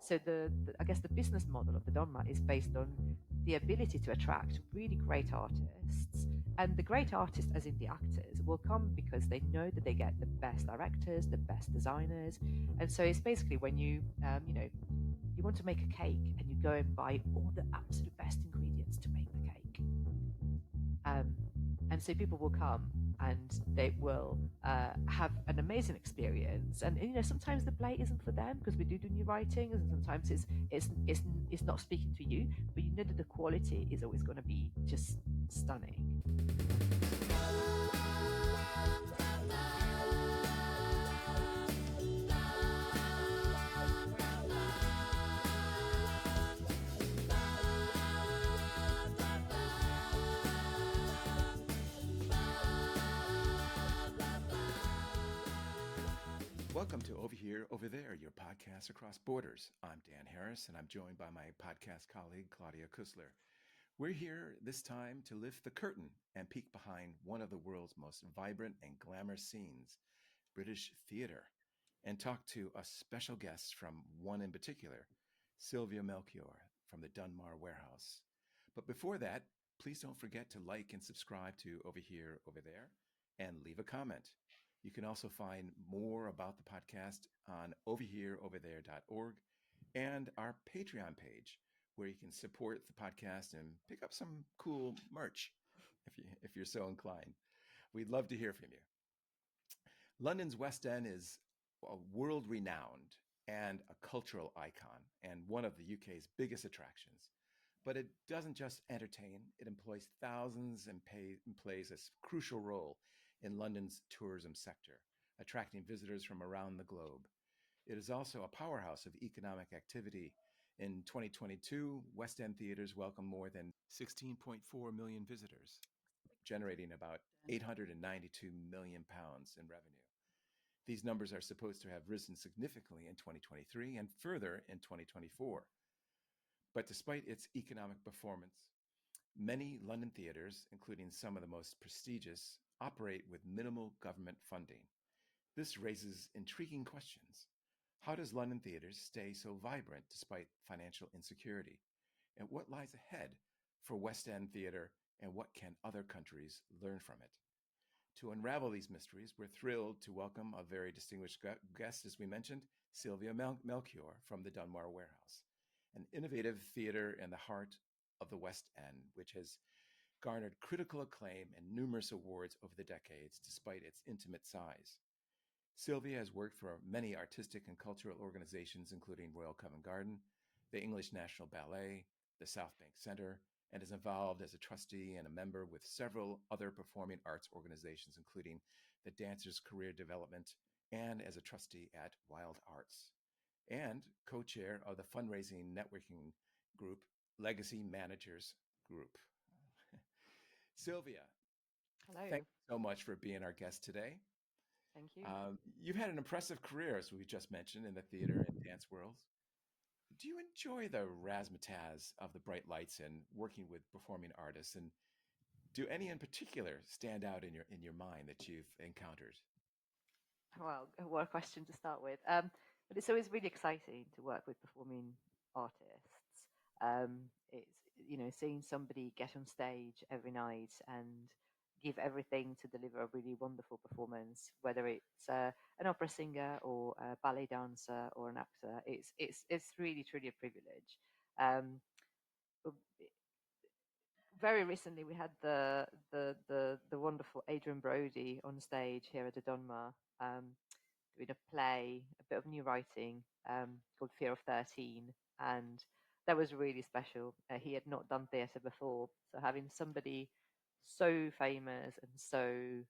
So I guess the business model of the Donmar is based on the ability to attract really great artists. And the great artists, as in the actors, will come because they know that they get the best directors, the best designers. And so it's basically when you want to make a cake and you go and buy all the absolute best ingredients to make the cake. And so people will come and they will have an amazing experience. And sometimes the play isn't for them because we do new writings, and sometimes it's not speaking to you, but you know that the quality is always going to be just stunning. Welcome to Over Here, Over There, your podcast across borders. I'm Dan Harris, and I'm joined by my podcast colleague, Claudia Koestler. We're here this time to lift the curtain and peek behind one of the world's most vibrant and glamorous scenes, British theatre, and talk to a special guest from one in particular, Silvia Melchior from the Donmar Warehouse. But before that, please don't forget to like and subscribe to Over Here, Over There, and leave a comment. You can also find more about the podcast on overhereoverthere.org and our Patreon page, where you can support the podcast and pick up some cool merch if you're so inclined. We'd love to hear from you. London's West End is world-renowned and a cultural icon and one of the UK's biggest attractions. But it doesn't just entertain, it employs thousands and plays a crucial role in London's tourism sector, attracting visitors from around the globe. It is also a powerhouse of economic activity. In 2022, West End theaters welcomed more than 16.4 million visitors, generating about £892 million in revenue. These numbers are supposed to have risen significantly in 2023 and further in 2024. But despite its economic performance, many London theaters, including some of the most prestigious, operate with minimal government funding. This raises intriguing questions. How does London theaters stay so vibrant despite financial insecurity? And what lies ahead for West End theater, and what can other countries learn from it? To unravel these mysteries, we're thrilled to welcome a very distinguished guest, as we mentioned, Silvia Melchior from the Donmar Warehouse, an innovative theater in the heart of the West End, which has garnered critical acclaim and numerous awards over the decades, despite its intimate size. Silvia has worked for many artistic and cultural organizations, including Royal Covent Garden, the English National Ballet, the South Bank Centre, and is involved as a trustee and a member with several other performing arts organizations, including the Dancers Career Development, and as a trustee at Wild Arts, and co-chair of the fundraising networking group, Legacy Managers Group. Silvia, Hello. thank you so much for being our guest today. Thank you. You've had an impressive career, as we just mentioned, in the theater and dance worlds. Do you enjoy the razzmatazz of the bright lights and working with performing artists? And do any in particular stand out in your mind that you've encountered? Well, what a question to start with. But it's always really exciting to work with performing artists. It's seeing somebody get on stage every night and give everything to deliver a really wonderful performance, whether it's an opera singer or a ballet dancer or an actor. It's really truly a privilege. Very recently, we had the wonderful Adrien Brody on stage here at the Donmar, doing a play, a bit of new writing called Fear of 13, and that was really special. He had not done theatre before, so having somebody so famous and so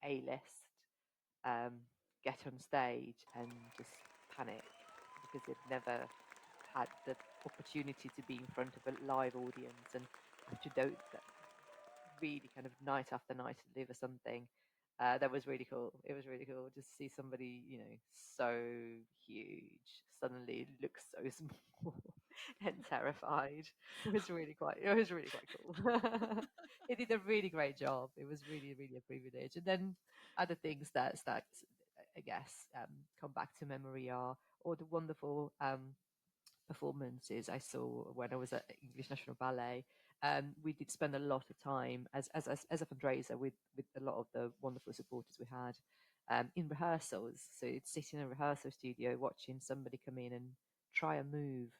A-list get on stage and just panic because they've never had the opportunity to be in front of a live audience and have to do that really kind of night after night deliver something. That was really cool. It was really cool just to see somebody, so huge suddenly look so small and terrified. It was really quite cool. He did a really great job. It was really, really a privilege. And then other things that I guess come back to memory are all the wonderful performances I saw when I was at English National Ballet, we did spend a lot of time as a fundraiser with a lot of the wonderful supporters we had in rehearsals. So it's sitting in a rehearsal studio watching somebody come in and try a move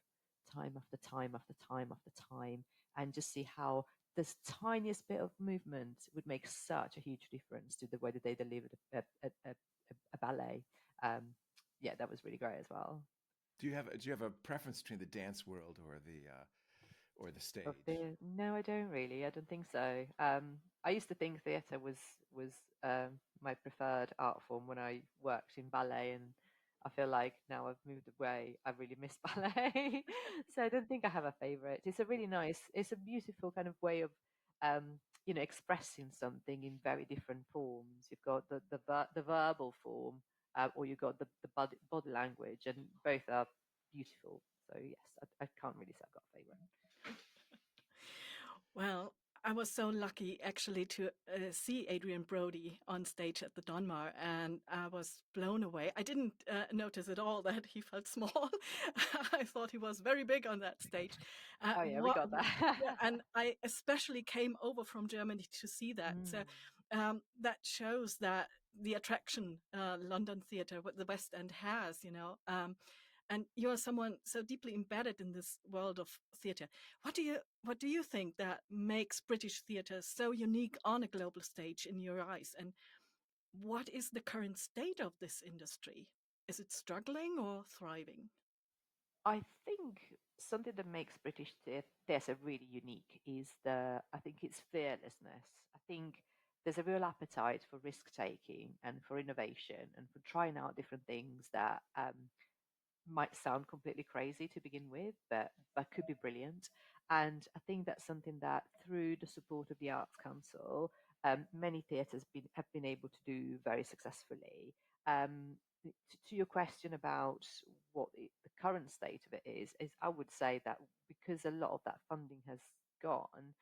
time after time after time after time, and just see how this tiniest bit of movement would make such a huge difference to the way that they delivered a ballet. Um, yeah, that was really great as well. Do you have a preference between the dance world or the Of stage? the No, I don't really. I don't think so. I used to think theatre was my preferred art form when I worked in ballet, and I feel like now I've moved away. I really miss ballet, so I don't think I have a favorite. It's a really nice. It's a beautiful kind of way of expressing something in very different forms. You've got the verbal form, or you've got the body language, and both are beautiful. So yes, I can't really say I've got a favorite. Well, I was so lucky actually to see Adrien Brody on stage at the Donmar, and I was blown away. I didn't notice at all that he felt small. I thought he was very big on that stage. Oh yeah, we got that. Yeah, and I especially came over from Germany to see that. Mm. So that shows that the attraction London theatre, what the West End has, and you're someone so deeply embedded in this world of theatre. What do you think that makes British theatre so unique on a global stage in your eyes? And what is the current state of this industry? Is it struggling or thriving? I think something that makes British theatre really unique is I think it's fearlessness. I think there's a real appetite for risk taking and for innovation and for trying out different things that might sound completely crazy to begin with, but could be brilliant. And I think that's something that, through the support of the Arts Council, many theatres have been able to do very successfully. To your question about what the current state of it is I would say that because a lot of that funding has gone,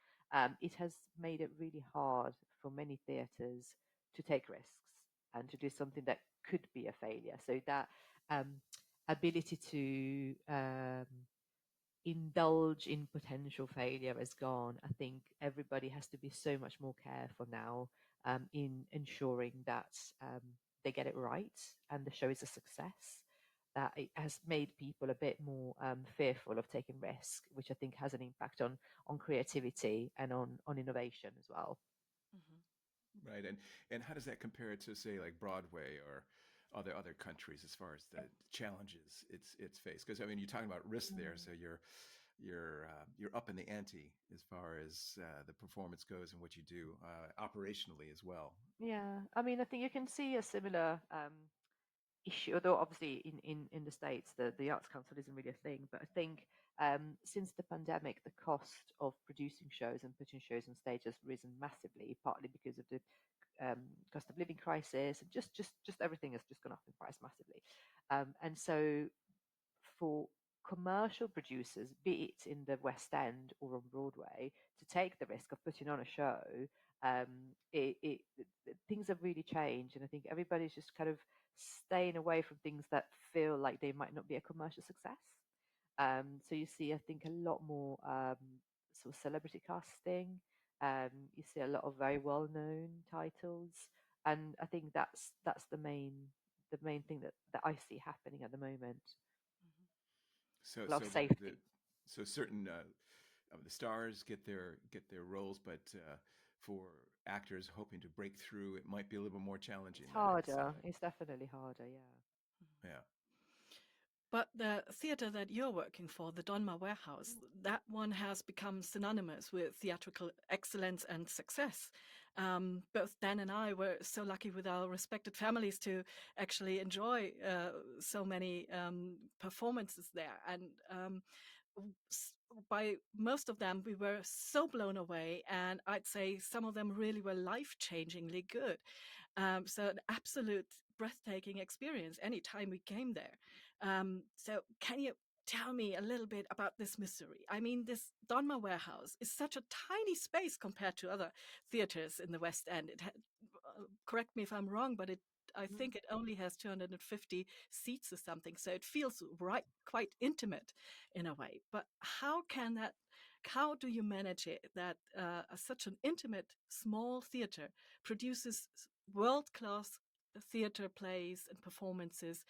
it has made it really hard for many theatres to take risks and to do something that could be a failure. So that um, ability to indulge in potential failure has gone. I think everybody has to be so much more careful now in ensuring that they get it right and the show is a success. That it has made people a bit more fearful of taking risk, which I think has an impact on creativity and on innovation as well. Mhm. Right. And how does that compare to, say, like Broadway or other countries as far as the challenges it's faced? Because I mean, you're talking about risk there, so you're up in the ante as far as the performance goes and what you do operationally as well. Yeah, I mean, I think you can see a similar issue, although obviously in the States, the Arts Council isn't really a thing. But I think since the pandemic, the cost of producing shows and putting shows on stage has risen massively, partly because of the cost of living crisis, and just everything has just gone up in price massively. And so for commercial producers, be it in the West End or on Broadway, to take the risk of putting on a show, um, things have really changed, and I think everybody's just kind of staying away from things that feel like they might not be a commercial success. So you see, I think, a lot more sort of celebrity casting. You see a lot of very well-known titles, and I think that's the main thing that I see happening at the moment. Mhm. So A lot so of the safety. so certain of the stars get their roles, but for actors hoping to break through, it might be a little bit more challenging. It's That is, harder. It's definitely harder. Yeah. yeah. But the theatre that you're working for, the Donmar Warehouse, that one has become synonymous with theatrical excellence and success. Both Dan and I were so lucky with our respected families to actually enjoy so many performances there. And s- by most of them, we were so blown away. And I'd say some of them really were life-changingly good. So an absolute breathtaking experience anytime we came there. So can you tell me a little bit about this mystery? I mean, this Donmar Warehouse is such a tiny space compared to other theaters in the West End. Correct me if I'm wrong, but it I think it only has 250 seats or something. So it feels quite intimate in a way. But how do you manage it that such an intimate, small theater produces world-class theater plays and performances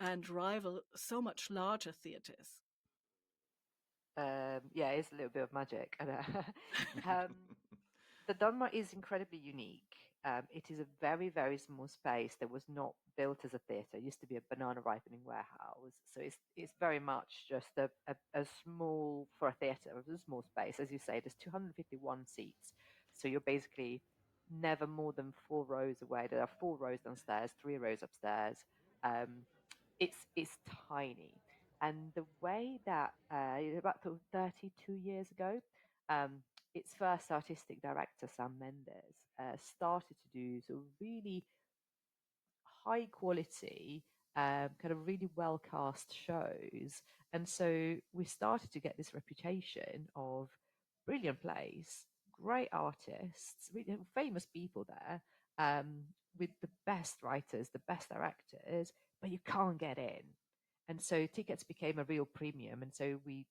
and rival so much larger theaters? Yeah, it's a little bit of magic. The Donmar is incredibly unique. It is a very, very small space that was not built as a theatre. It used to be a banana ripening warehouse. So it's very much just a small, for a theatre, a small space. As you say, there's 251 seats. So you're basically never more than 4 rows away. There are 4 rows downstairs, 3 rows upstairs. It's tiny. And the way that about 32 years ago, um, its first artistic director, Sam Mendes, started to do sort of really high quality, kind of really well cast shows. And so we started to get this reputation of brilliant plays, great artists, really famous people there, with the best writers, the best directors, but you can't get in. And so tickets became a real premium. And so we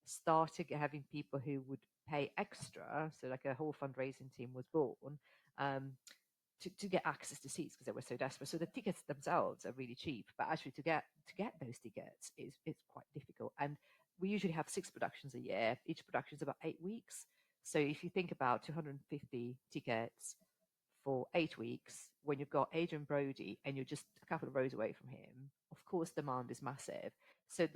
started having people who would pay extra. So like a whole fundraising team was born. To get access to seats because they were so desperate. So the tickets themselves are really cheap, but actually to get those tickets is quite difficult. And we usually have 6 productions a year. Each production is about 8 weeks. So if you think about 250 tickets for 8 weeks, when you've got Adrien Brody and you're just a couple of rows away from him, of course demand is massive. So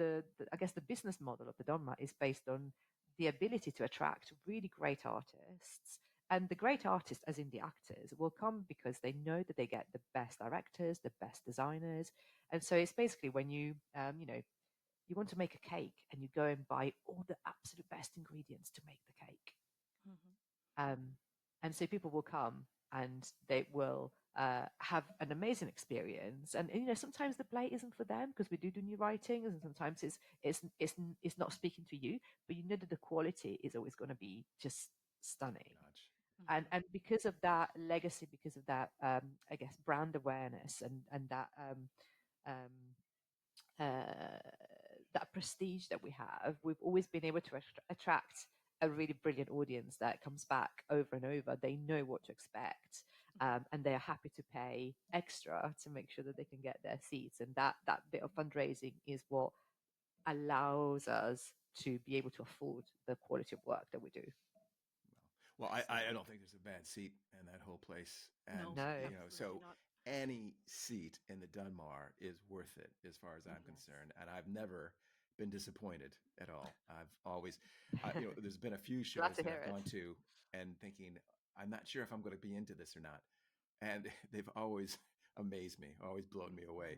I guess the business model of the Donmar is based on the ability to attract really great artists. And the great artists, as in the actors, will come because they know that they get the best directors, the best designers. And so it's basically when you you want to make a cake and you go and buy all the absolute best ingredients to make the cake. And so people will come and they will have an amazing experience. And sometimes the play isn't for them because we do new writings, and sometimes it's not speaking to you, but you know that the quality is always going to be just stunning. And because of that legacy, because of that, I guess, brand awareness and that that prestige that we have, we've always been able to attract a really brilliant audience that comes back over and over. They know what to expect, and they are happy to pay extra to make sure that they can get their seats. And that bit of fundraising is what allows us to be able to afford the quality of work that we do. Well, I don't think there's a bad seat in that whole place. And, No, so not. any seat in the Donmar is worth it as far as I'm concerned. And I've never been disappointed at all. I've always, there's been a few shows that I've gone to and thinking, I'm not sure if I'm going to be into this or not. And they've always amazed me, always blown me away.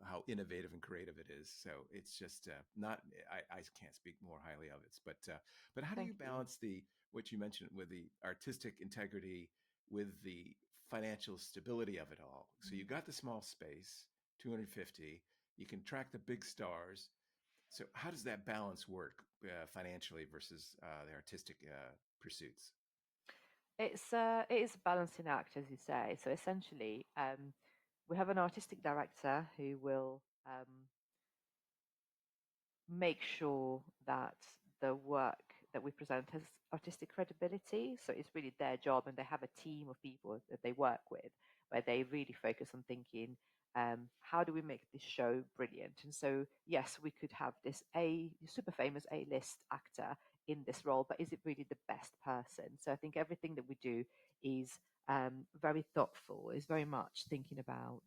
How innovative and creative it is. So it's just I can't speak more highly of it. But how do you balance what you mentioned with the artistic integrity with the financial stability of it all? So you got the small space, 250. You can track the big stars. So how does that balance work financially versus the artistic pursuits? It is a balancing act, as you say. So essentially, we have an artistic director who will make sure that the work that we present has artistic credibility. So it's really their job, and they have a team of people that they work with, where they really focus on thinking, how do we make this show brilliant? And so, yes, we could have this super famous A-list actor in this role, but is it really the best person? So I think everything that we do is very thoughtful, is very much thinking about,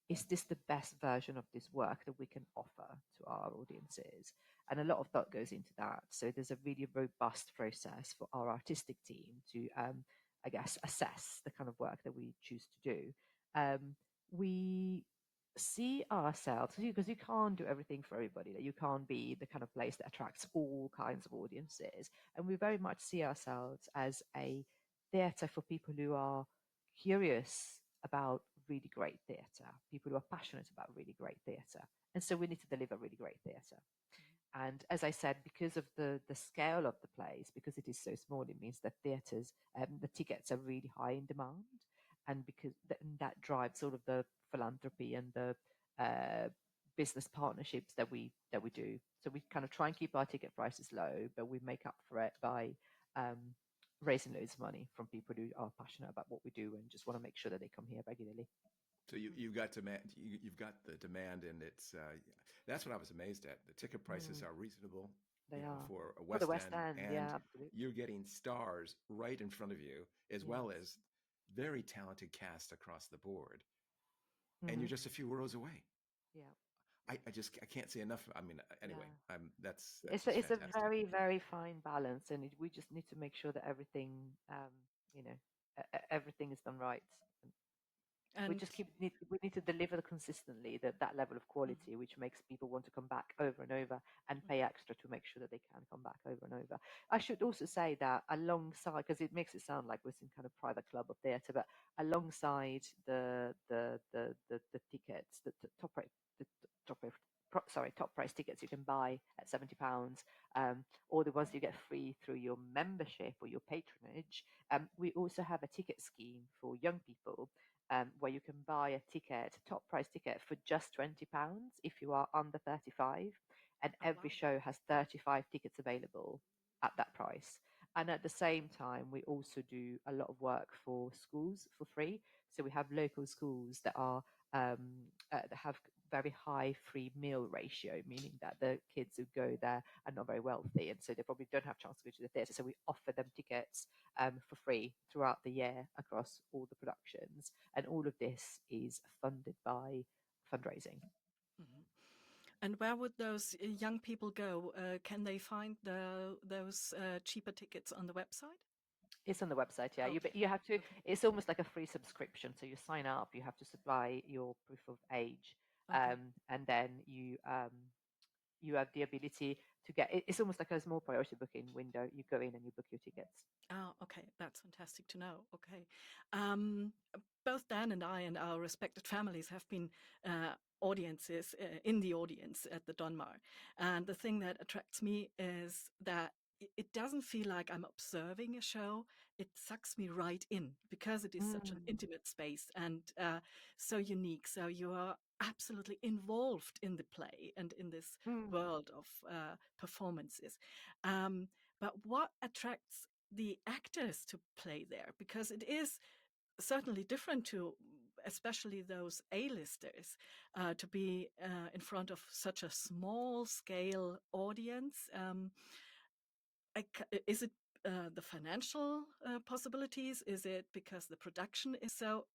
is this the best version of this work that we can offer to our audiences? And a lot of thought goes into that. So there's a really robust process for our artistic team to, I guess, assess the kind of work that we choose to do. We see ourselves, because you can't do everything for everybody, that you can't be the kind of place that attracts all kinds of audiences. And we very much see ourselves as a theatre for people who are curious about really great theatre, people who are passionate about really great theatre. And so we need to deliver really great theatre. And as I said, because of the scale of the plays, because it is so small, it means that theatres, the tickets are really high in demand. and because that drives all of the philanthropy and the business partnerships that we do. So we kind of try and keep our ticket prices low, but we make up for it by raising loads of money from people who are passionate about what we do and just want to make sure that they come here regularly. So you've got demand. You've got the demand, and it's that's what I was amazed at. The ticket prices are reasonable. They are for a for the West West End, End, and yeah, absolutely. you're getting stars right in front of you, as well Yes. as very talented cast across the board, and Mm-hmm. you're just a few rows away. Yeah. I can't say enough. I mean, anyway, Yeah. that's just It's a fantastic. very, very fine balance, and we just need to make sure that everything, you know, everything is done right. We And just we need to deliver consistently that level of mhm, quality, which makes people want to come back over and over and mhm, pay extra to make sure that they can come back over and over. I should also say that alongside, because it makes it sound like we're some kind of private club of theatre, but alongside the tickets, the top rate, top rate, top price tickets you can buy at £70, or the ones you get free through your membership or your patronage. We also have a ticket scheme for young people, where you can buy a ticket, a top price ticket, for just £20 if you are under 35. And oh every wow, show has 35 tickets available at that price. And at the same time, we also do a lot of work for schools for free. So we have local schools that are that have very high free meal ratio, meaning that the kids who go there are not very wealthy, and so they probably don't have a chance to go to the theatre. So we offer them tickets for free throughout the year across all the productions, and all of this is funded by fundraising. mhm. And where would those young people go? Can they find those cheaper tickets on the website? It's on the website, yeah. Okay, You have to. okay, It's almost like a free subscription. So you sign up. You have to supply your proof of age, okay. and then you have the ability to get. It's almost like a small priority booking window. You go in and you book your tickets. Oh, okay. That's fantastic to know. Okay. Um, Both Dan and I and our respected families have been audiences in the audience at the Donmar. And the thing that attracts me is that it doesn't feel like I'm observing a show. It sucks me right in because it is such an Mm, intimate space and so unique. So you are absolutely involved in the play and in this mm. world of performances. Um, but what attracts the actors to play there? Because it is certainly different to especially those A-listers to be in front of such a small scale audience. Is it the financial possibilities? Is it because the production is so,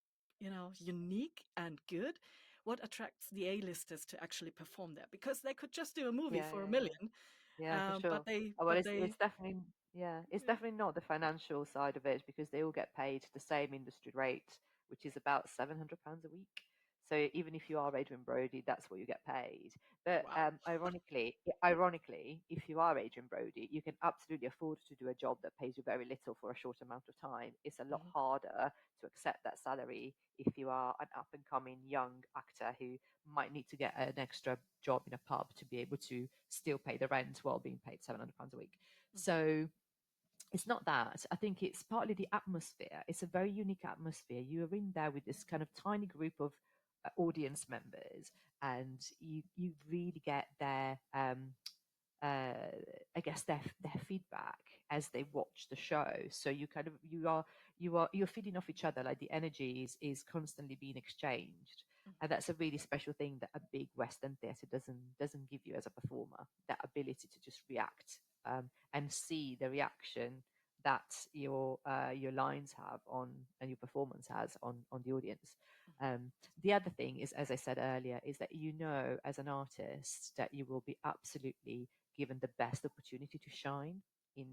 unique and good? What attracts the A-listers to actually perform there? Because they could just do a movie Yeah, for a yeah, yeah. million, Yeah, for but sure. they, Oh, well, but it's they, definitely, yeah, it's yeah. definitely not the financial side of it, because they all get paid the same industry rate, which is about £700 a week. So even if you are Adrien Brody, that's what you get paid. But Wow. ironically, if you are Adrien Brody, you can absolutely afford to do a job that pays you very little for a short amount of time. It's a lot Mhm, harder to accept that salary if you are an up and coming young actor who might need to get an extra job in a pub to be able to still pay the rent while being paid £700 a week. mhm, So it's not that. I think it's partly the atmosphere. It's a very unique atmosphere. You are in there with this kind of tiny group of audience members, and you really get their I guess their feedback as they watch the show. So you kind of you're feeding off each other. Like the energy is constantly being exchanged, mhm, and that's a really special thing that a big Western theatre doesn't give you as a performer. That ability to just react, and see the reaction that your lines have on, and your performance has on the audience. The other thing is, as I said earlier, is that as an artist that you will be absolutely given the best opportunity to shine in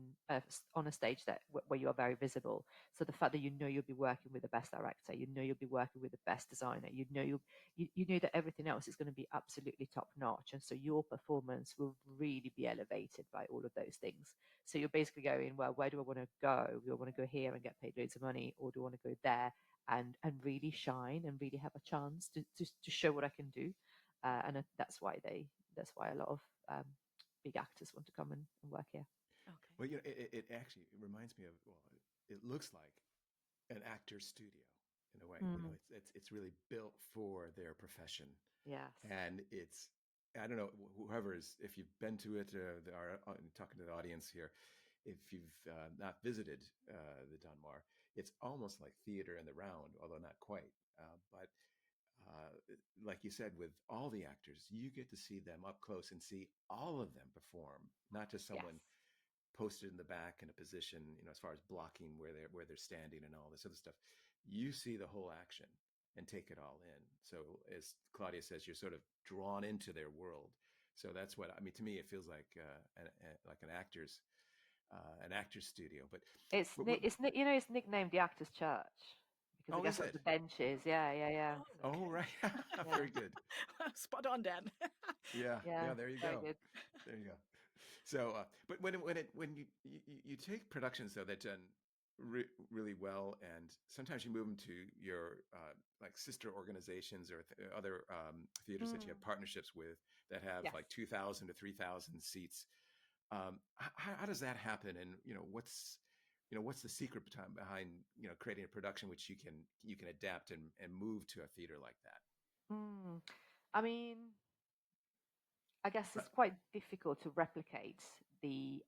on a stage where you are very visible. So the fact that you'll be working with the best director, you'll be working with the best designer, you know that everything else is going to be absolutely top notch, and so your performance will really be elevated by all of those things. So you're basically going, well, where do I want to go? Do I want to go here and get paid loads of money, or do I want to go there and really shine and really have a chance to show what I can do? And that's why a lot of big actors want to come and work here. okay. Well, it actually reminds me of, well, it looks like an actor's studio. in a way. Mm. It's really built for their profession, Yes. and it's, I don't know, whoever is, if you've been to it, talking to the audience here, if you've not visited the Donmar, it's almost like theater in the round, although not quite. But like you said, with all the actors, you get to see them up close and see all of them perform, not just Yes. someone posted in the back in a position, as far as blocking where they're standing and all this other stuff. You see the whole action and take it all in. So as Claudia says, you're sort of drawn into their world. So that's what I mean. To me, it feels like an actor's studio. But It's nicknamed the Actors Church because I oh, guess is of it? the benches. Yeah. Oh, Oh, okay. right. Yeah. Very good. Spot on, Dan. Yeah, Yeah. yeah. There you Very go. good. There you go. So, but when you take productions though that done really well, and sometimes you move them to your like sister organizations or other theaters that you have Mm. partnerships with that have Yes. like 2,000 to 3,000 seats. How does that happen? And what's the secret behind creating a production which you can adapt and move to a theater like that? Mm. I mean, I guess Right. it's quite difficult to replicate the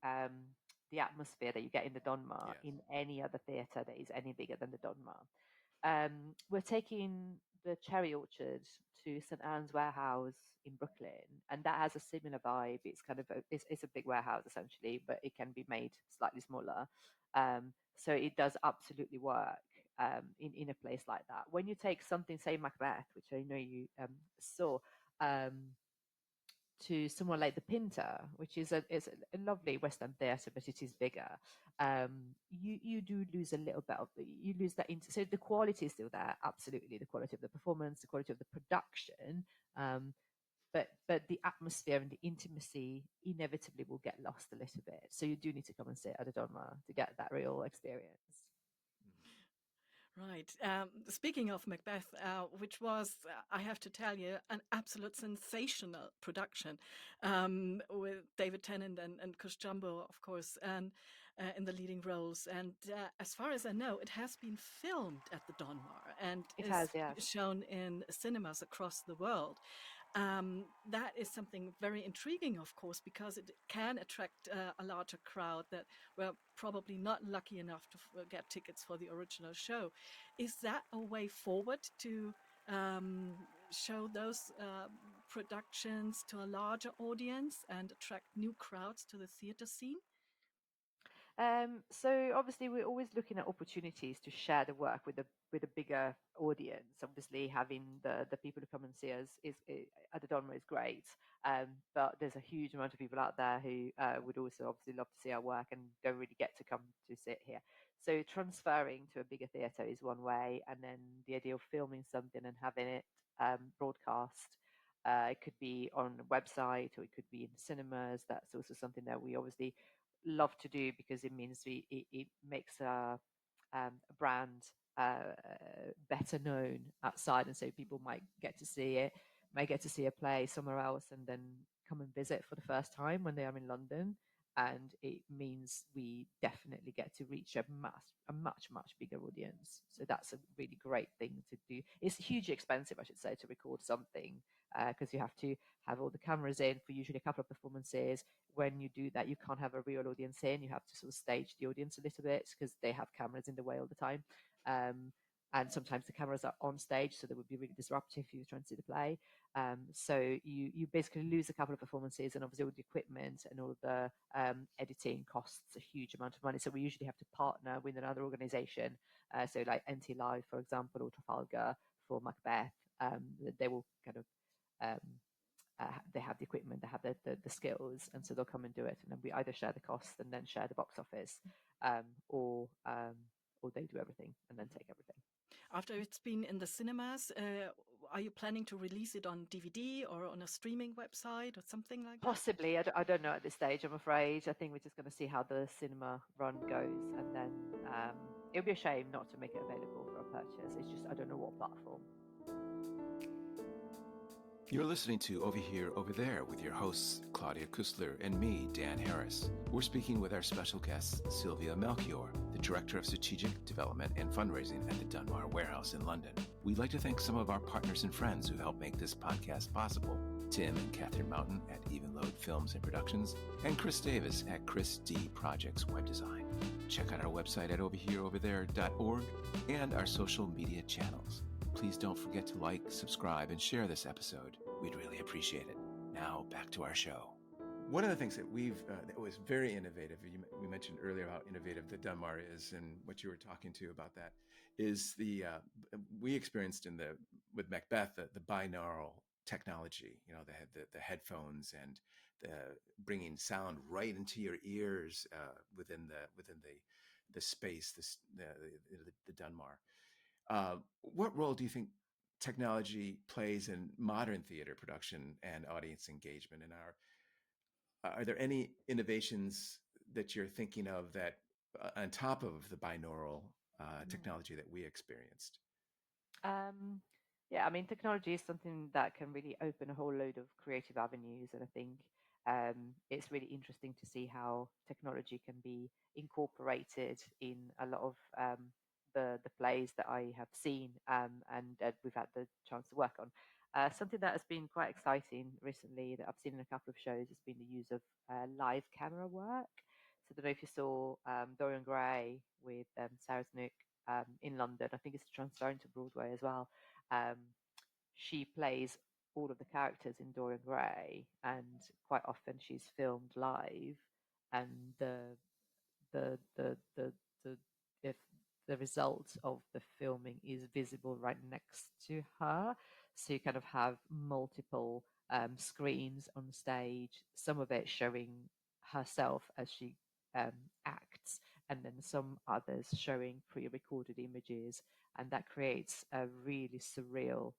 atmosphere that you get in the Donmar Yes. in any other theatre that is any bigger than the Donmar. We're taking the Cherry Orchard to St Anne's Warehouse in Brooklyn, and that has a similar vibe. It's kind of it's a big warehouse essentially, but it can be made slightly smaller. So it does absolutely work in a place like that. When you take something, say Macbeth, which I know you saw. Um, to someone like the Pinter, which is a lovely West End theatre, but it is bigger. You do lose a little bit of you lose that so the quality is still there, absolutely, the quality of the performance, the quality of the production, but the atmosphere and the intimacy inevitably will get lost a little bit. So you do need to come and sit at a Donmar to get that real experience. Right. Speaking of Macbeth, which was, I have to tell you, an absolute sensational production with David Tennant and Cush Jumbo, of course, and in the leading roles. And as far as I know, it has been filmed at the Donmar and It is has, yes. shown in cinemas across the world. That is something very intriguing, of course, because it can attract a larger crowd that were probably not lucky enough to get tickets for the original show. Is that a way forward to um, show those productions to a larger audience and attract new crowds to the theatre scene? So obviously we're always looking at opportunities to share the work with a bigger audience. Obviously having the people who come and see us is at the Donmar is great, but there's a huge amount of people out there who would also obviously love to see our work and don't really get to come to sit here. So transferring to a bigger theatre is one way, and then the idea of filming something and having it broadcast. It could be on a website or it could be in cinemas. That's also something that we obviously love to do because it means it makes a brand better known outside, and so people might get to see it, might get to see a play somewhere else, and then come and visit for the first time when they are in London. And it means we definitely get to reach a much bigger audience. So that's a really great thing to do. It's hugely expensive, I should say, to record something because you have to have all the cameras in for usually a couple of performances. When you do that, you can't have a real audience in. You have to sort of stage the audience a little bit because they have cameras in the way all the time. And sometimes the cameras are on stage, so that would be really disruptive if you were trying to see the play. So you basically lose a couple of performances, and obviously all the equipment and all the editing costs a huge amount of money. So we usually have to partner with another organisation, so like NT Live, for example, or Trafalgar for Macbeth. They will kind of they have the equipment, they have the skills, and so they'll come and do it, and then we either share the costs and then share the box office, or they do everything and then take everything. After it's been in the cinemas, are you planning to release it on DVD or on a streaming website or something like that? Possibly, I don't know at this stage, I'm afraid. I think we're just going to see how the cinema run goes, and then it would be a shame not to make it available for a purchase. It's just I don't know what platform. You're listening to Over Here, Over There with your hosts, Claudia Koestler and me, Dan Harris. We're speaking with our special guest, Silvia Melchior, the Director of Strategic Development and Fundraising at the Donmar Warehouse in London. We'd like to thank some of our partners and friends who helped make this podcast possible. Tim and Catherine Mountain at Even Load Films and Productions, and Chris Davis at Chris D Projects Web Design. Check out our website at overhereoverthere.org and our social media channels. Please don't forget to like, subscribe, and share this episode. We'd really appreciate it. Now, back to our show. One of the things that that was very innovative, we mentioned earlier how innovative the Donmar is, and what you were talking to about that is we experienced with Macbeth the binaural technology, the headphones and bringing sound right into your ears within the space, the Donmar. What role do you think technology plays in modern theater production and audience engagement? And are there any innovations that you're thinking of that on top of the binaural technology that we experienced? Yeah, I mean, technology is something that can really open a whole load of creative avenues, and I think it's really interesting to see how technology can be incorporated in a lot of the plays that I have seen and we've had the chance to work on. Something that has been quite exciting recently that I've seen in a couple of shows has been the use of live camera work. So I don't know if you saw Dorian Gray with Sarah Snook in London. I think it's transferring to Broadway as well. She plays all of the characters in Dorian Gray, and quite often she's filmed live, and the if the result of the filming is visible right next to her, so you kind of have multiple screens on stage, some of it showing herself as she acts, and then some others showing pre-recorded images, and that creates a really surreal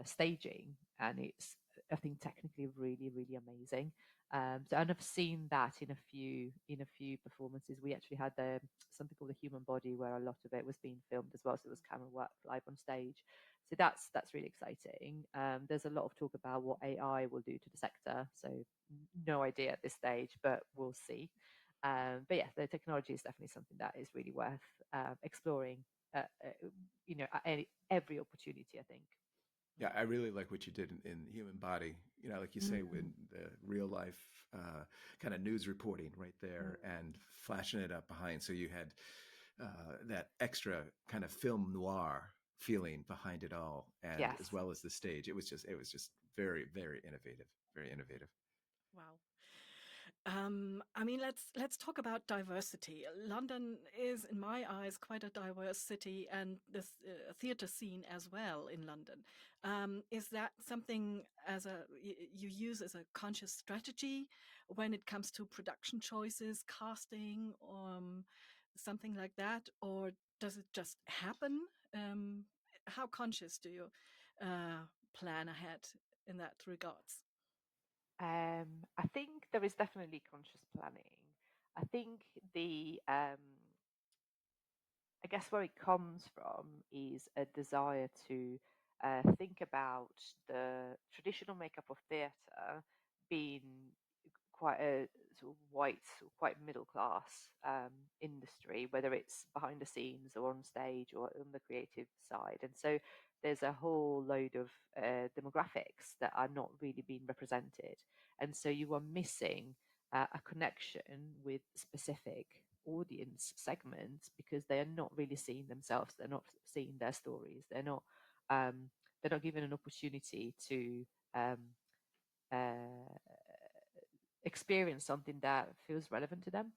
staging, and it's, I think, technically really, really amazing. And I've seen that in a few performances. We actually had something called the Human Body, where a lot of it was being filmed as well, so it was camera work live on stage. So that's really exciting. There's a lot of talk about what AI will do to the sector. So no idea at this stage, but we'll see. But yeah, the technology is definitely something that is really worth exploring. At every opportunity, I think. Yeah, I really like what you did in Human Body. Like you say, when the real life kind of news reporting right there and flashing it up behind. So you had that extra kind of film noir feeling behind it all, and Yes. as well as the stage. It was just very, very innovative, very innovative. Wow. I mean, let's talk about diversity. London is, in my eyes, quite a diverse city, and the theatre scene as well in London. Is that something you use as a conscious strategy when it comes to production choices, casting, something like that, or does it just happen? How conscious do you plan ahead in that regards? I think there is definitely conscious planning. I think I guess where it comes from is a desire to think about the traditional makeup of theatre being quite a sort of white, quite middle class industry, whether it's behind the scenes or on stage or on the creative side. And so there's a whole load of demographics that are not really being represented. And so you are missing a connection with specific audience segments because they are not really seeing themselves. They're not seeing their stories. They're not given an opportunity to uh, experience something that feels relevant to them,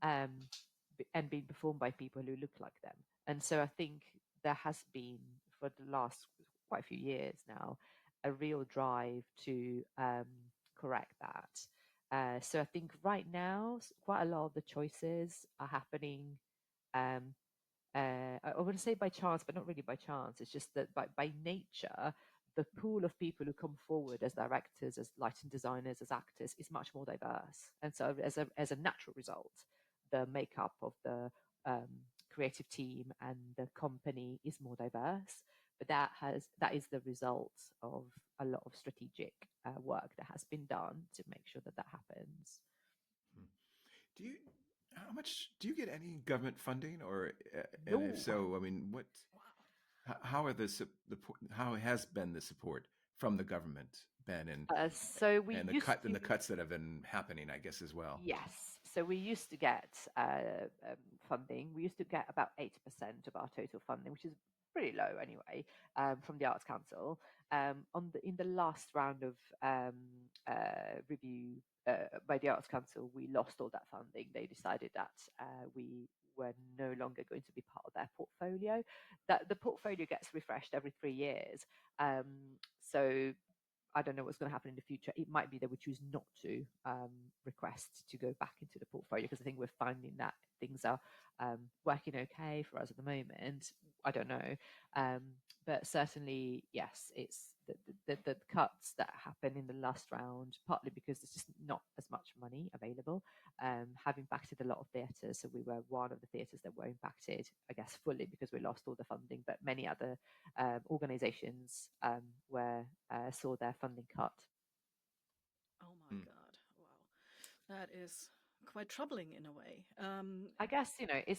and being performed by people who look like them. And so I think there has been, for the last quite a few years now, a real drive to correct that. So I think right now, quite a lot of the choices are happening. I wouldn't say by chance, but not really by chance. It's just that by nature, the pool of people who come forward as directors, as lighting designers, as actors is much more diverse. And so, as a natural result, the makeup of the creative team and the company is more diverse, but that is the result of a lot of strategic work that has been done to make sure that that happens. Do you? How much do you get any government funding, or and No. if so, I mean, what? Wow. How are how has been the support from the government been, So we and used the to. cuts that have been happening, I guess, as well. Yes. So we used to get funding. We used to get about 8% of our total funding, which is pretty low anyway, from the Arts Council. In the last round of review by the Arts Council, we lost all that funding. They decided that we were no longer going to be part of their portfolio. That the portfolio gets refreshed every 3 years. So I don't know what's going to happen in the future. It might be that we choose not to request to go back into the portfolio, because I think we're finding that things are working okay for us at the moment. I don't know. But certainly, yes, it's the cuts that happen in the last round, partly because there's just not as much money available. Have impacted a lot of theatres. So we were one of the theatres that were impacted, I guess, fully because we lost all the funding, but many other organizations saw their funding cut. Oh my God! Wow, that is quite troubling in a way. I guess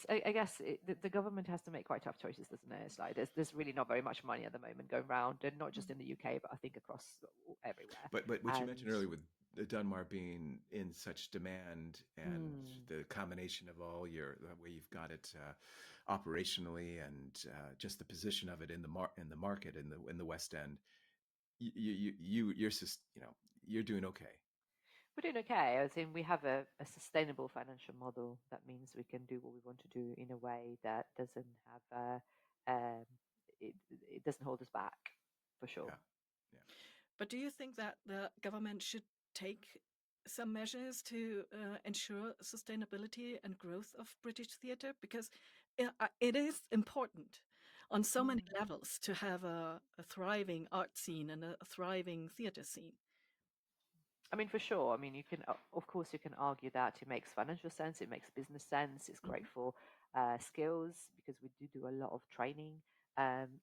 I guess the government has to make quite tough choices, doesn't it? It's like there's really not very much money at the moment going around, and not just in the UK, but I think across everywhere. But what you mentioned And earlier with the Donmar being in such demand, and the combination of all the way you've got it operationally, and just the position of it in the market in the West End, you're doing okay. we're doing okay. I think we have a sustainable financial model. That means we can do what we want to do in a way that doesn't have it doesn't hold us back, for sure. Yeah. But do you think that the government should take some measures to ensure sustainability and growth of British theatre? Because it is important on so many levels to have a thriving art scene and a thriving theatre scene. I mean, for sure. I mean, you can, of course, you can argue that it makes financial sense, it makes business sense, it's great for skills, because we do a lot of training.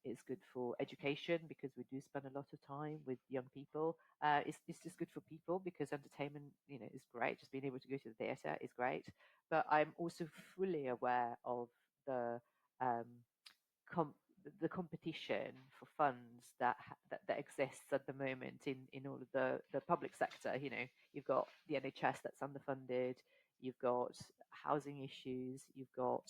It's good for education, because we do spend a lot of time with young people. It's just good for people, because entertainment, is great. Just being able to go to the theatre is great. But I'm also fully aware of the um, com- the competition for funds that exists at the moment in all of the public sector. You've got the NHS that's underfunded, you've got housing issues, you've got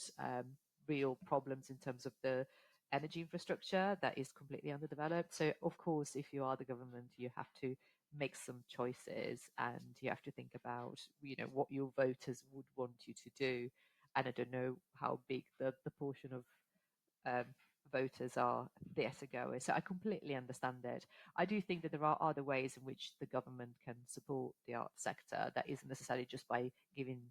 real problems in terms of the energy infrastructure that is completely underdeveloped. So of course, if you are the government, you have to make some choices, and you have to think about what your voters would want you to do. And I don't know how big the portion of um, voters are theatre goers. So I completely understand it. I do think that there are other ways in which the government can support the arts sector that isn't necessarily just by giving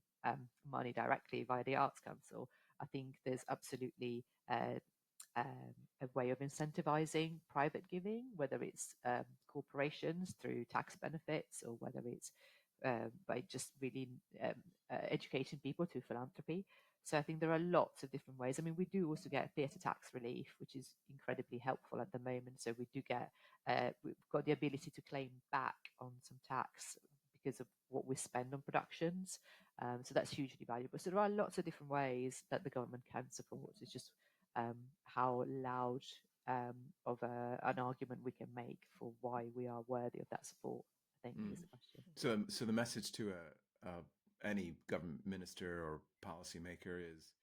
money directly via the Arts Council. I think there's absolutely a way of incentivizing private giving, whether it's corporations through tax benefits, or whether it's by just really educating people through philanthropy. So I think there are lots of different ways. I mean, we do also get theatre tax relief, which is incredibly helpful at the moment. So we do get, we've got the ability to claim back on some tax because of what we spend on productions. So that's hugely valuable. So there are lots of different ways that the government can support. It's just how loud of an argument we can make for why we are worthy of that support, I think, is the question. So the message to any government minister or policymaker is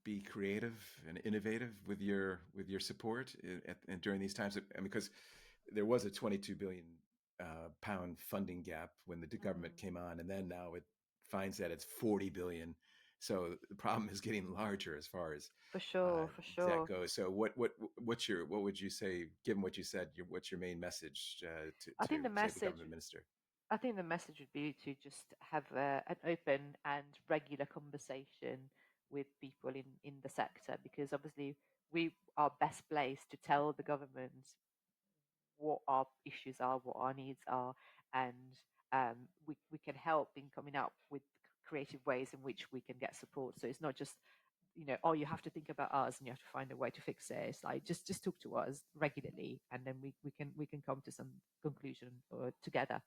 be creative and innovative with your support and during these times. Because there was a 22 billion pound funding gap when the government came on, and then now it finds that it's 40 billion. So the problem is getting larger as far as for sure that goes. So what would you say, given what you said, what's your main message to I think the say the message government minister? I think the message would be to just have an open and regular conversation with people in the sector, because obviously we are best placed to tell the government what our issues are, what our needs are, and we can help in coming up with creative ways in which we can get support. So it's not just oh, you have to think about us and you have to find a way to fix it. It's like just talk to us regularly, and then we can come to some conclusion or together.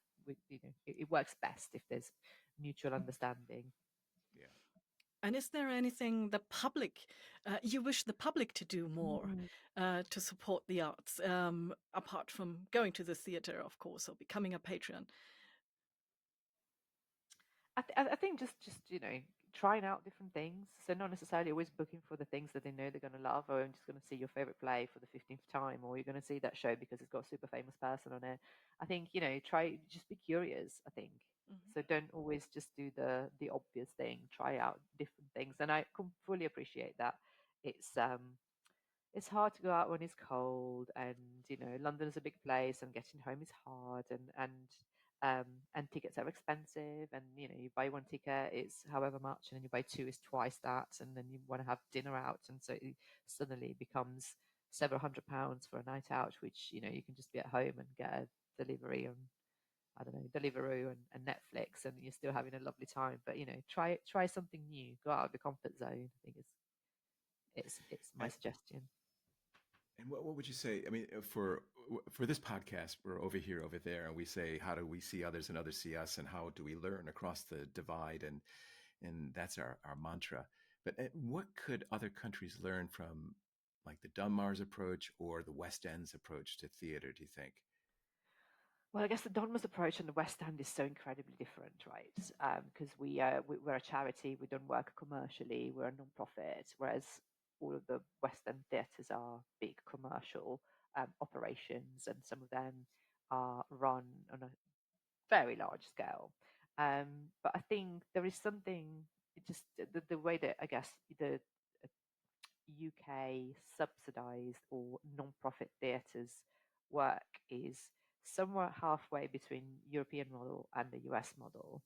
It works best if there's mutual understanding. Yeah. And is there anything the public, you wish the public to do more to support the arts, apart from going to the theatre, of course, or becoming a patron? I think just trying out different things. So not necessarily always booking for the things that they know they're going to love, or I'm just going to see your favorite play for the 15th time, or you're going to see that show because it's got a super famous person on it. I think try, just be curious. I think so. Don't always just do the obvious thing. Try out different things, and I fully appreciate that. It's hard to go out when it's cold, and London is a big place, and getting home is hard, and tickets are expensive, and you buy one ticket, it's however much, and then you buy two, is twice that, and then you want to have dinner out, and so it suddenly becomes several £100 for a night out, which you can just be at home and get a delivery on, I don't know, Deliveroo and Netflix, and you're still having a lovely time. But try something new, go out of your comfort zone. I think it's my suggestion. And what would you say? I mean, for this podcast, we're over here, over there, and we say, how do we see others and others see us, and how do we learn across the divide? And that's our mantra. But what could other countries learn from, like the Donmar's approach or the West End's approach to theater, do you think? Well, I guess the Donmar Approach and the West End is so incredibly different, right? Because we're a charity, we don't work commercially, we're a non-profit, whereas all of the West End theatres are big commercial operations, and some of them are run on a very large scale. But I think there is something, just the way that I guess the UK subsidised or non-profit theatres work is somewhere halfway between European model and the US model.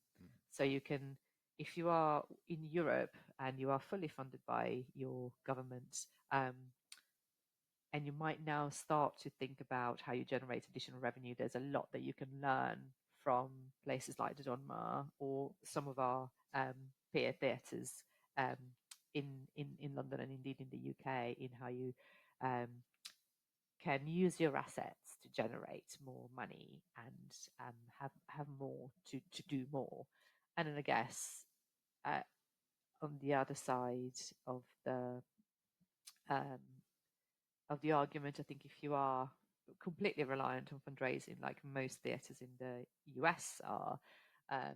So you can, if you are in Europe and you are fully funded by your government, and you might now start to think about how you generate additional revenue, there's a lot that you can learn from places like the Donmar or some of our peer theatres in London and indeed in the UK, in how you can use your assets to generate more money and have more to do more. And then I guess on the other side um, of the argument, I think if you are completely reliant on fundraising, like most theatres in the US are, um,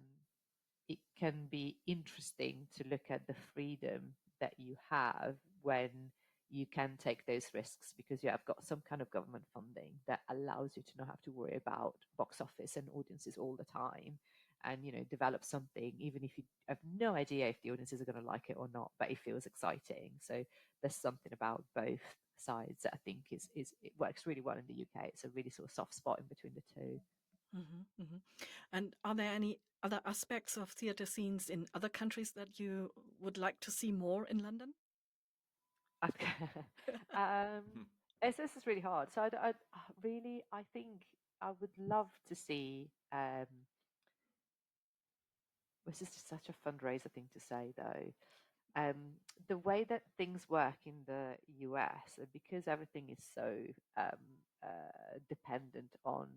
it can be interesting to look at the freedom that you have when you can take those risks, because you have got some kind of government funding that allows you to not have to worry about box office and audiences all the time, and develop something even if you have no idea if the audiences are going to like it or not, but it feels exciting. So there's something about both sides that I think is it works really well in the UK. It's a really sort of soft spot in between the two. And are there any other aspects of theatre scenes in other countries that you would like to see more in London? This is really hard. So I think I would love to see. This is just such a fundraiser thing to say, though. The way that things work in the US, because everything is so dependent on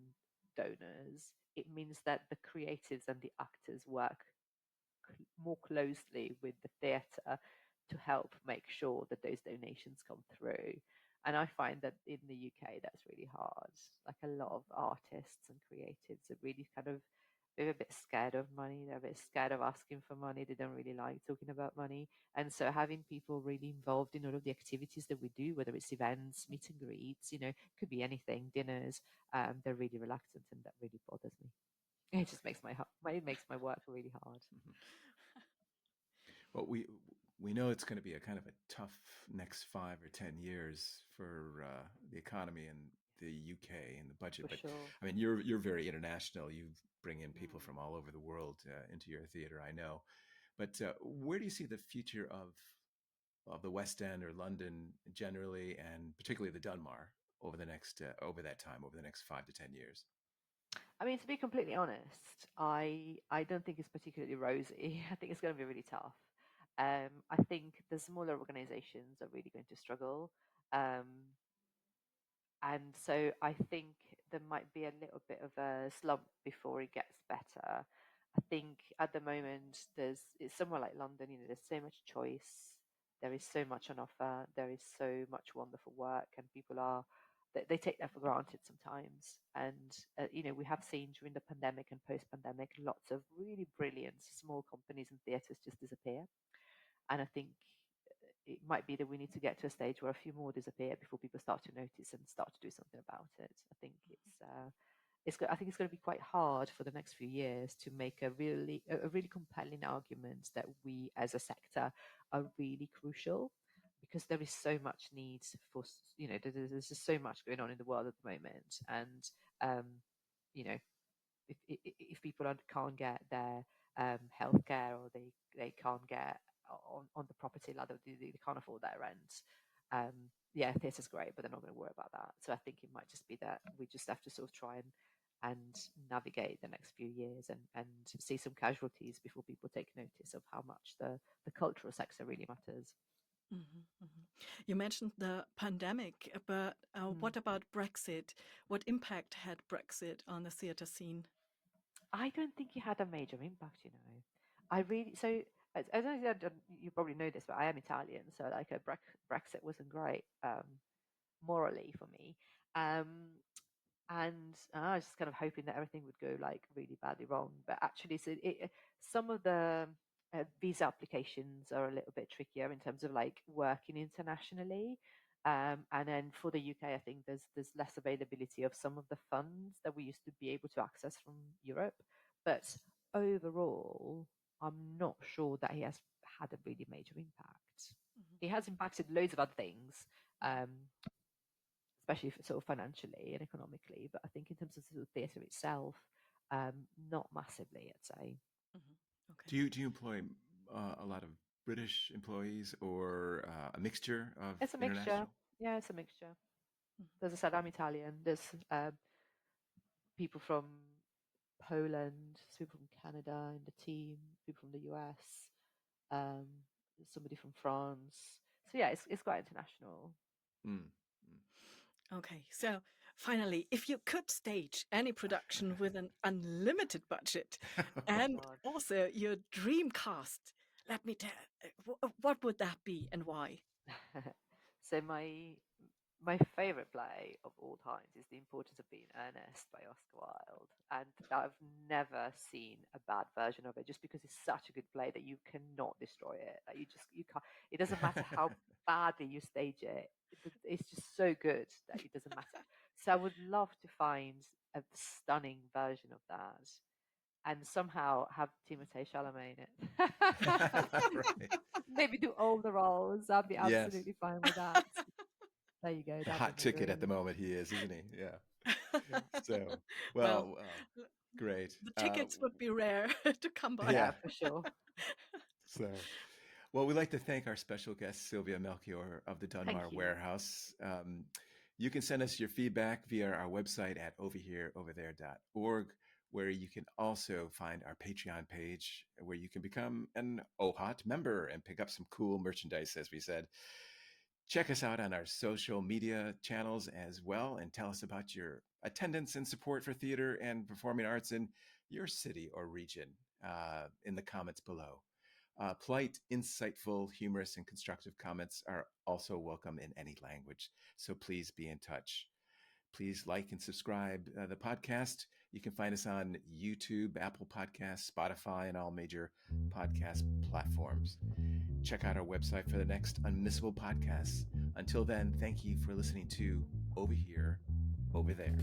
donors, it means that the creatives and the actors work more closely with the theatre to help make sure that those donations come through. And I find that in the UK, that's really hard. Like a lot of artists and creatives are really they're a bit scared of money. They're a bit scared of asking for money. They don't really like talking about money. And so having people really involved in all of the activities that we do, whether it's events, meet and greets, could be anything, dinners, they're really reluctant, and that really bothers me. It just makes it makes my work really hard. Well, we know it's going to be a kind of a tough next 5 or 10 years for the economy and the UK and the budget. For But sure. I mean, you're very international. You bring in people from all over the world into your theater, I know. But where do you see the future of the West End or London generally, and particularly the Donmar, over the next over that time, over the next 5 to 10 years? I mean, to be completely honest, I don't think it's particularly rosy. I think it's going to be really tough. I think the smaller organizations are really going to struggle. And so I think there might be a little bit of a slump before it gets better. I think at the moment it's somewhere like London, there's so much choice, there is so much on offer, there is so much wonderful work, and people they take that for granted sometimes. And we have seen during the pandemic and post-pandemic lots of really brilliant small companies and theatres just disappear. And I think it might be that we need to get to a stage where a few more disappear before people start to notice and start to do something about it. I think I think it's going to be quite hard for the next few years to make a really compelling argument that we as a sector are really crucial, because there is so much need for, there's just so much going on in the world at the moment. And you know if people can't get their healthcare, or they can't get on the property ladder, they can't afford their rent. Yeah, theatre's great, but they're not going to worry about that. So I think it might just be that we just have to sort of try and navigate the next few years and see some casualties before people take notice of how much the cultural sector really matters. You mentioned the pandemic, but what about Brexit? What impact had Brexit on the theatre scene? I don't think it had a major impact, I don't know, you probably know this, but I am Italian, so like Brexit wasn't great morally for me. And I was just kind of hoping that everything would go like really badly wrong. But actually, some of the visa applications are a little bit trickier in terms of like working internationally. And then for the UK, I think there's less availability of some of the funds that we used to be able to access from Europe. But overall, I'm not sure that he has had a really major impact. He has impacted loads of other things, especially sort of financially and economically. But I think in terms of the theatre itself, not massively, I'd say. Okay. Do you employ a lot of British employees, or a mixture of It's a mixture. international? Yeah, it's a mixture. As I said, I'm Italian. There's people from Poland, people from Canada in the team, people from the US, somebody from France. So yeah, it's quite international. Okay, so finally, if you could stage any production with an unlimited budget and also your dream cast, let me tell, what would that be and why? So my favorite play of all times is The Importance of Being Earnest by Oscar Wilde, and I've never seen a bad version of it, just because it's such a good play that you cannot destroy it. Like you can't. It doesn't matter how badly you stage it. It's just so good that it doesn't matter. So I would love to find a stunning version of that, and somehow have Timothée Chalamet in it. Right. Maybe do all the roles. I'd be Yes. absolutely fine with that. There you go. The That'd hot be my ticket at the dream. moment, he is, isn't he? Yeah. Yeah. So, Well, well, great. the tickets would be rare to come by. Yeah, for sure. So, well, we'd like to thank our special guest, Silvia Melchior of the Donmar you. Warehouse. You can send us your feedback via our website at overhereoverthere.org, where you can also find our Patreon page, where you can become an OHOT member and pick up some cool merchandise, as we said. Check us out on our social media channels as well, and tell us about your attendance and support for theater and performing arts in your city or region in the comments below. Polite, insightful, humorous, and constructive comments are also welcome in any language, so please be in touch. Please like and subscribe the podcast. You can find us on YouTube, Apple Podcasts, Spotify, and all major podcast platforms. Check out our website for the next unmissable podcasts. Until then, thank you for listening to Over Here, Over There.